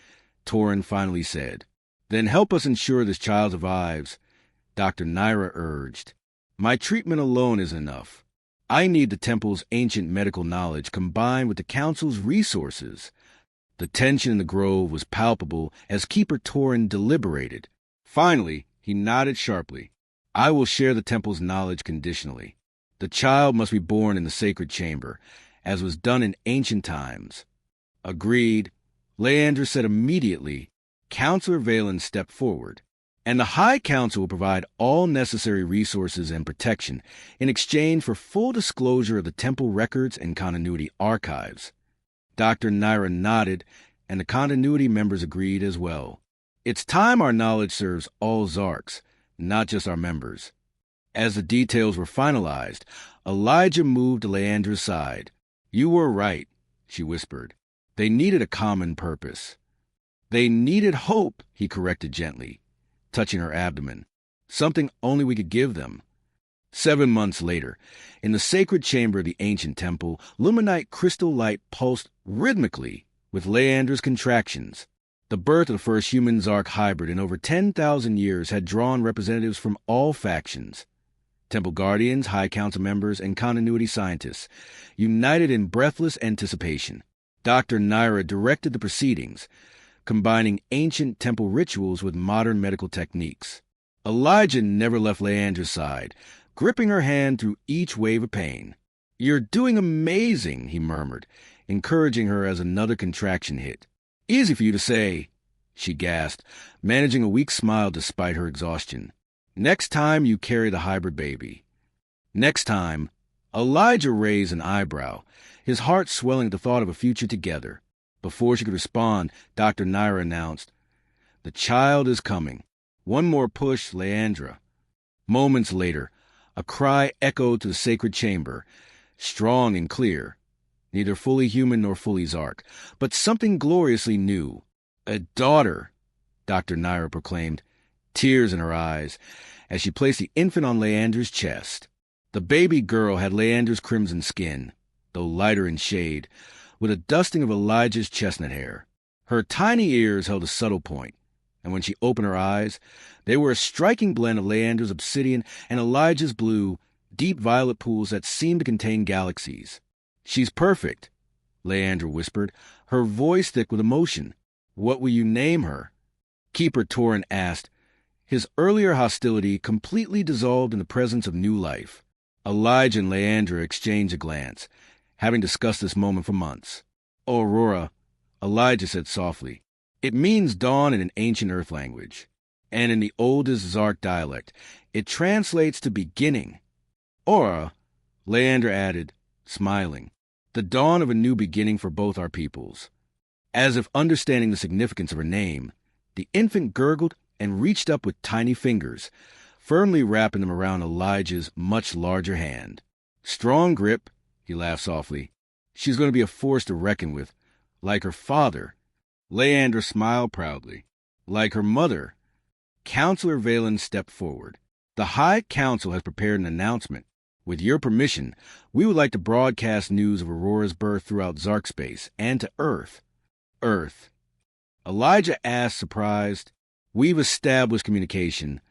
Torin finally said. Then help us ensure this child survives, Dr. Naira urged. My treatment alone isn't enough. I need the temple's ancient medical knowledge combined with the council's resources. The tension in the grove was palpable as Keeper Torin deliberated. Finally, he nodded sharply. I will share the temple's knowledge conditionally. The child must be born in the sacred chamber, as was done in ancient times. Agreed, Leandra said immediately. Counselor Valen stepped forward. And the High Council will provide all necessary resources and protection in exchange for full disclosure of the temple records and continuity archives. Dr. Naira nodded, and the continuity members agreed as well. It's time our knowledge serves all Zarks, not just our members. As the details were finalized, Elijah moved to Leandra's side. You were right, she whispered. They needed a common purpose. They needed hope, he corrected gently, touching her abdomen. Something only we could give them. 7 months later, in the sacred chamber of the ancient temple, luminite crystal light pulsed rhythmically with Leandra's contractions. The birth of the first human Zark hybrid in over 10,000 years had drawn representatives from all factions. Temple guardians, High Council members, and continuity scientists, united in breathless anticipation. Dr. Naira directed the proceedings, combining ancient temple rituals with modern medical techniques. Elijah never left Leandra's side, gripping her hand through each wave of pain. You're doing amazing, he murmured, encouraging her as another contraction hit. Easy for you to say, she gasped, managing a weak smile despite her exhaustion. Next time you carry the hybrid baby. Next time, Elijah raised an eyebrow, his heart swelling at the thought of a future together. Before she could respond, Dr. Naira announced, The child is coming. One more push, Leandra. Moments later, a cry echoed to the sacred chamber, strong and clear. Neither fully human nor fully Zark, but something gloriously new. A daughter, Dr. Naira proclaimed, tears in her eyes, as she placed the infant on Leandra's chest. The baby girl had Leandra's crimson skin, though lighter in shade, with a dusting of Elijah's chestnut hair. Her tiny ears held a subtle point, and when she opened her eyes, they were a striking blend of Leandra's obsidian and Elijah's blue, deep violet pools that seemed to contain galaxies. She's perfect, Leandra whispered, her voice thick with emotion. What will you name her? Keeper Torin asked, his earlier hostility completely dissolved in the presence of new life. Elijah and Leandra exchanged a glance, having discussed this moment for months. Oh, Aurora, Elijah said softly. It means dawn in an ancient Earth language, and in the oldest Zark dialect, it translates to beginning. Aura, Leandra added, smiling. The dawn of a new beginning for both our peoples. As if understanding the significance of her name, the infant gurgled and reached up with tiny fingers, firmly wrapping them around Elijah's much larger hand. Strong grip, he laughed softly. She's going to be a force to reckon with, like her father. Leandra smiled proudly. Like her mother. Counselor Valen stepped forward. The High Council has prepared an announcement. With your permission, we would like to broadcast news of Aurora's birth throughout Zark space and to Earth. Earth. Elijah asked, surprised. We've established communication.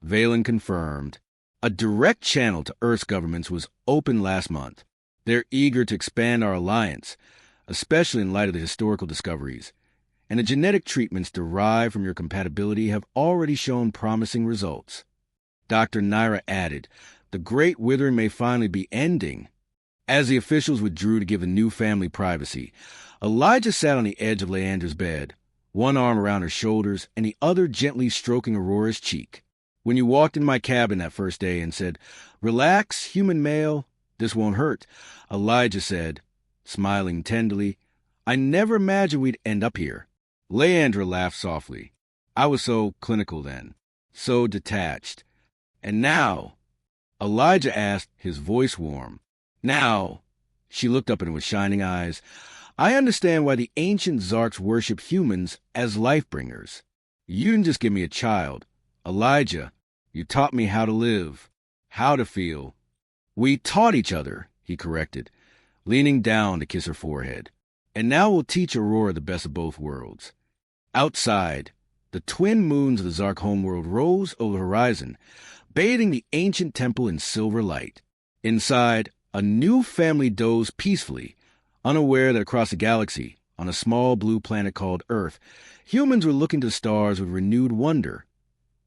Valen confirmed. A direct channel to Earth's governments was opened last month. They're eager to expand our alliance, especially in light of the historical discoveries. And the genetic treatments derived from your compatibility have already shown promising results. Dr. Naira added, the Great Withering may finally be ending. As the officials withdrew to give the new family privacy, Elijah sat on the edge of Leandra's bed, one arm around her shoulders and the other gently stroking Aurora's cheek. When you walked in my cabin that first day and said, "Relax, human male, this won't hurt," Elijah said, smiling tenderly, "I never imagined we'd end up here." Leandra laughed softly. I was so clinical then, so detached. "And now?" Elijah asked, his voice warm. "Now," she looked up into his shining eyes, "I understand why the ancient Zarks worship humans as life-bringers. You didn't just give me a child. Elijah, you taught me how to live, how to feel." "We taught each other," he corrected, leaning down to kiss her forehead. "And now we'll teach Aurora the best of both worlds." Outside, the twin moons of the Zark homeworld rose over the horizon, bathing the ancient temple in silver light. Inside, a new family dozed peacefully, unaware that across the galaxy, on a small blue planet called Earth, humans were looking to the stars with renewed wonder,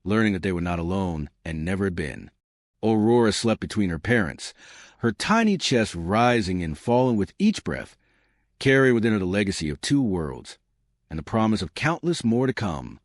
learning that they were not alone and never had been. Aurora slept between her parents, her tiny chest rising and falling with each breath, carrying within her the legacy of two worlds and the promise of countless more to come.